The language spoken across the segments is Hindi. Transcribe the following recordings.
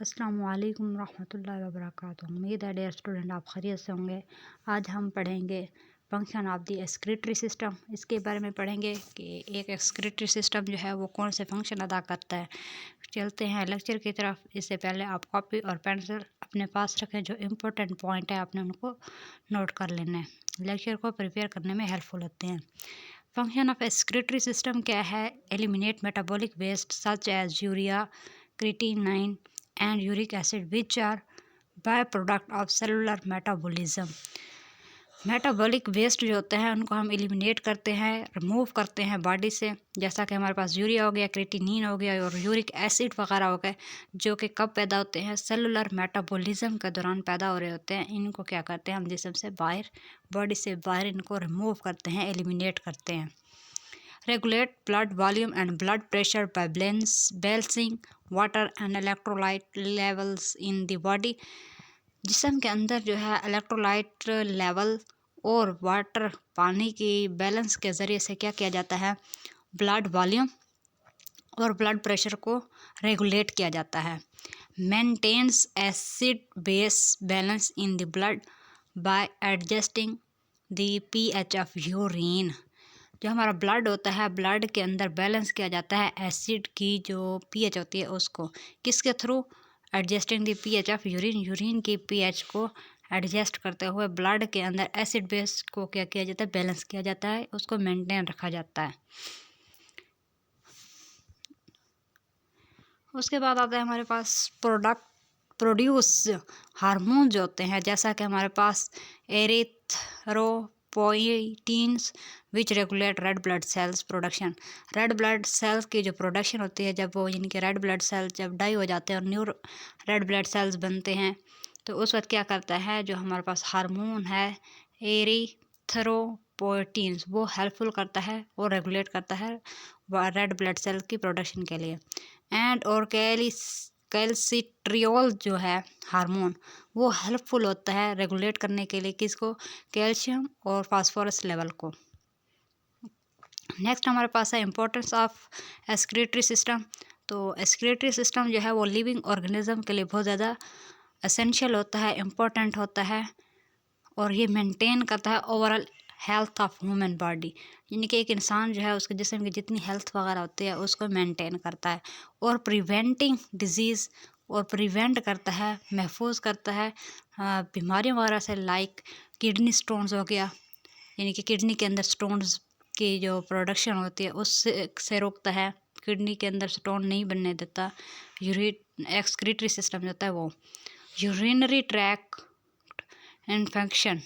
अस्सलामुअलैकुम रहमतुल्लाहि वबरकातुहू। उम्मीद है डियर स्टूडेंट आप खैरियत से होंगे। आज हम पढ़ेंगे function of the excretory system. इसके बारे में पढ़ेंगे कि एक एक्सक्रीटरी सिस्टम जो है वो कौन से फंक्शन अदा करता है। चलते हैं लेक्चर की तरफ। इससे पहले आप कॉपी और पेंसिल अपने पास रखें। जो इम्पोर्टेंट पॉइंट है आपने उनको नोट कर लेना है, लेक्चर को प्रिपेयर करने में हेल्पफुल होते हैं। फंक्शन ऑफ एक्सक्रीटरी सिस्टम क्या है? Eliminate metabolic waste such as urea, creatinine and uric acid which are byproduct of cellular metabolism। Metabolic waste जो होते हैं उनको हम एलिमिनेट करते हैं, रिमूव करते हैं बॉडी से। जैसा कि हमारे पास यूरिया हो गया, क्रिएटिनिन हो गया और यूरिक एसिड वगैरह हो गए, जो कि कब पैदा होते हैं? सेलुलर मेटाबॉलिज्म के दौरान पैदा हो रहे होते हैं। इनको क्या करते हैं हम? जिस्म से बाहर, बॉडी से बाहर इनको रिमूव करते हैं, एलिमिनेट करते हैं। Regulate blood volume and blood pressure by balancing water and electrolyte levels in the body। जिस्म के अंदर जो है इलेक्ट्रोलाइट लेवल और वाटर, पानी की बैलेंस के ज़रिए से क्या किया जाता है? ब्लड वॉल्यूम और ब्लड प्रेशर को रेगुलेट किया जाता है। Maintains acid base balance in the blood by adjusting the pH of urine. जो हमारा ब्लड होता है, ब्लड के अंदर बैलेंस किया जाता है एसिड की जो pH होती है उसको। किसके through? Adjusting the pH of urine. Urine की pH को एडजस्ट करते हुए ब्लड के अंदर एसिड बेस को क्या किया जाता है? बैलेंस किया जाता है, उसको मेंटेन रखा जाता है। उसके बाद आता है हमारे पास प्रोड्यूस हार्मोन जो होते हैं, जैसा कि हमारे पास erythropoietins which regulate red blood cells production. Red blood cells की जो प्रोडक्शन होती है, जब वो इनके रेड ब्लड सेल्स जब डाई हो जाते हैं और न्यू रेड ब्लड सेल्स बनते हैं, तो उस वक्त क्या करता है? जो हमारे पास हार्मोन है एरिथ्रोपोइटिन्स, वो हेल्पफुल करता है और रेगुलेट करता है रेड ब्लड सेल की प्रोडक्शन के लिए। एंड और कैल्सिट्रियोल जो है हार्मोन, वो हेल्पफुल होता है रेगुलेट करने के लिए। किसको? कैल्शियम और फास्फोरस लेवल को। नेक्स्ट हमारे पास है इम्पोर्टेंस ऑफ एक्सक्रीटरी सिस्टम। तो एक्सक्रीटरी सिस्टम जो है वो लिविंग ऑर्गेनिज्म के लिए बहुत ज़्यादा एसेंशियल होता है, इम्पोर्टेंट होता है, और ये मेंटेन करता है overall health of human body. यानी कि एक इंसान जो है उसके जिस्म की जितनी हेल्थ वगैरह होती है उसको मेंटेन करता है, और प्रिवेंटिंग डिजीज़, और प्रिवेंट करता है, महफूज करता है बीमारियों वगैरह से, लाइक किडनी स्टोन्स हो गया, यानी कि किडनी के अंदर स्टोन्स की जो प्रोडक्शन होती है उससे रोकता है, किडनी के अंदर स्टोन नहीं बनने देता। एक्सक्रीटरी सिस्टम जो होता है वो यूरिनरी ट्रैक इन्फेक्शन,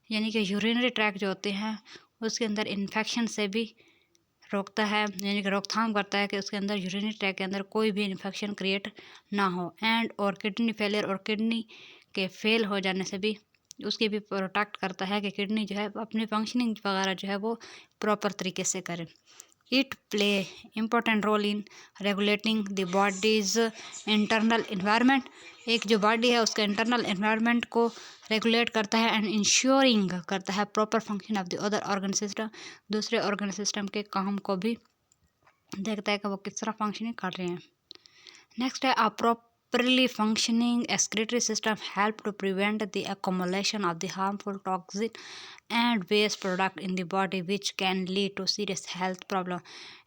यानी कि यूरिनरी ट्रैक जो होते हैं उसके अंदर इन्फेक्शन से भी रोकता है, यानी कि रोकथाम करता है कि उसके अंदर यूरिनरी ट्रैक के अंदर कोई भी इन्फेक्शन क्रिएट ना हो। एंड और किडनी फेलियर, और किडनी के फेल हो जाने से भी उसकी भी प्रोटेक्ट करता है कि किडनी जो है अपनी फंक्शनिंग वगैरह जो है वो प्रॉपर तरीके से करे। It play important role in regulating the body's internal environment. एक जो बॉडी है उसका इंटरनल इन्वायरमेंट को रेगुलेट करता है एंड इंश्योरिंग करता है proper function of the other organ system. दूसरे ऑर्गन सिस्टम के काम को भी देखता है कि वो किस तरह फंक्शनिंग कर रहे हैं। नेक्स्ट है अ properly functioning excretory system help to prevent the accumulation of the harmful toxin and waste product in the body which can lead to serious health problem।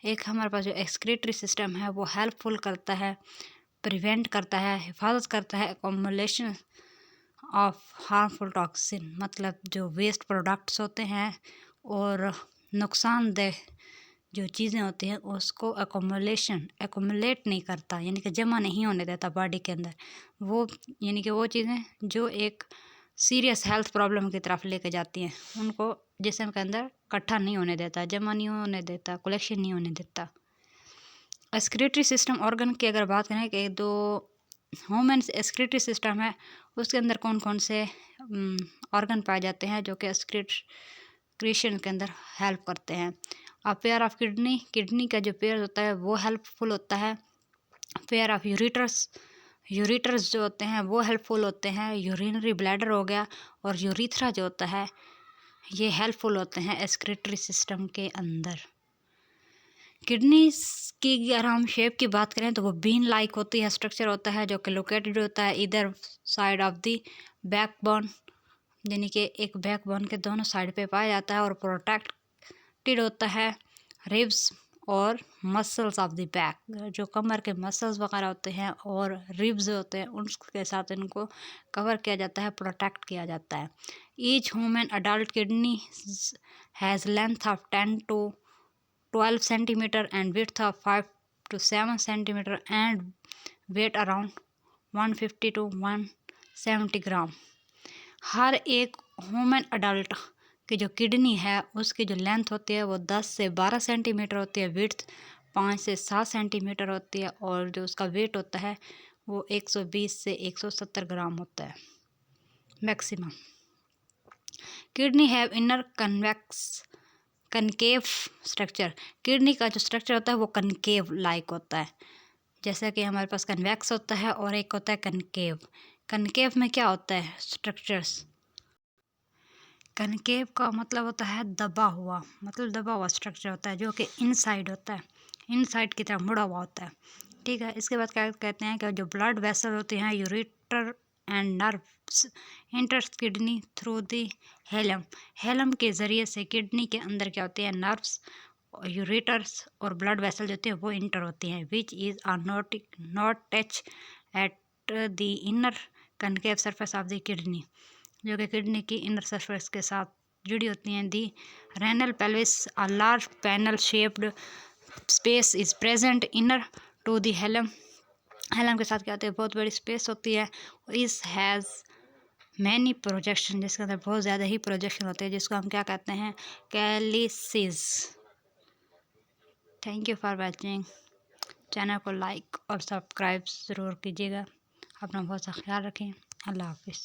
एक हमारे पास जो excretory system है वो हेल्पफुल करता है, प्रिवेंट करता है, हिफाजत करता है accumulation ऑफ हार्मफुल टॉक्सिन, मतलब जो वेस्ट प्रोडक्ट्स होते हैं और नुकसानदेह जो चीज़ें होती हैं उसको एक्युमुलेट नहीं करता, यानी कि जमा नहीं होने देता बॉडी के अंदर। वो यानी कि वो चीज़ें जो एक सीरियस हेल्थ प्रॉब्लम की तरफ लेके जाती हैं, उनको जिस्म के अंदर इकट्ठा नहीं होने देता, जमा नहीं होने देता, कलेक्शन नहीं होने देता। एक्सक्रीटरी सिस्टम ऑर्गन की अगर बात करें कि दो ह्यूमन एक्सक्रीटरी सिस्टम है, उसके अंदर कौन कौन से ऑर्गन पाए जाते हैं जो कि एक्सक्रीशन के अंदर हेल्प करते हैं। पेयर ऑफ किडनी का जो पेयर होता है वो हेल्पफुल होता है। पेयर ऑफ यूरिटर्स जो होते हैं वो हेल्पफुल होते हैं। यूरिनरी ब्लैडर हो गया और यूरिथ्रा जो होता है ये हेल्पफुल होते हैं एक्सक्रीटरी सिस्टम के अंदर। किडनी की अगर हम शेप की बात करें तो वो बीन लाइक होती है, स्ट्रक्चर होता है जो कि लोकेटेड होता है इधर साइड ऑफ दी बैकबोन, यानी कि एक बैकबोन के दोनों साइड पे पाया जाता है, और प्रोटेक्टेड होता है रिब्स और मसल्स ऑफ द बैक, जो कमर के मसल्स वगैरह होते हैं और रिब्स होते हैं उनके साथ इनको कवर किया जाता है, प्रोटेक्ट किया जाता है। Each human adult kidney has length of 10 to 12 centimeter and width of 5 to 7 centimeter and weight around 150 to 170 ग्राम। हर एक ह्यूमन अडल्ट की जो किडनी है उसकी जो लेंथ होती है वो 10 से 12 सेंटीमीटर होती है, विड्थ 5 से 7 सेंटीमीटर होती है, और जो उसका वेट होता है वो 120 से 170 ग्राम होता है maximum. Kidney have inner concave structure. Kidney का जो स्ट्रक्चर होता है वो कनकेव लाइक होता है, जैसा कि हमारे पास कन्वेक्स होता है और एक होता है कनकेव। कनकेव में क्या होता है स्ट्रक्चर्स, कनकेव का मतलब होता है दबा हुआ, मतलब दबा हुआ स्ट्रक्चर होता है जो कि इनसाइड होता है, इनसाइड की तरफ मुड़ा हुआ होता है। ठीक है, इसके बाद क्या कहते हैं कि जो ब्लड वेसल होते हैं ureter and nerves enters kidney through the hilum. Hilum के ज़रिए से किडनी के अंदर क्या होते हैं, नर्व्स, यूरेटर्स और ब्लड वेसल जो होते हैं वो इंटर होती हैं, which is are not touch at the inner concave surface of the kidney, जो कि किडनी की इनर सरफेस के साथ जुड़ी होती हैं। The renal pelvis a large funnel shaped space is present inner to the hilum. Hilum के साथ क्या होता है, बहुत बड़ी स्पेस होती है, इस हैज़ मैनी प्रोजेक्शन, जिसके अंदर बहुत ज़्यादा ही प्रोजेक्शन होते हैं, जिसको हम क्या कहते हैं, calyces. Thank you for watching. Channel को लाइक और सब्सक्राइब ज़रूर कीजिएगा। अपना बहुत सा ख्याल रखें। अल्लाह हाफिज़।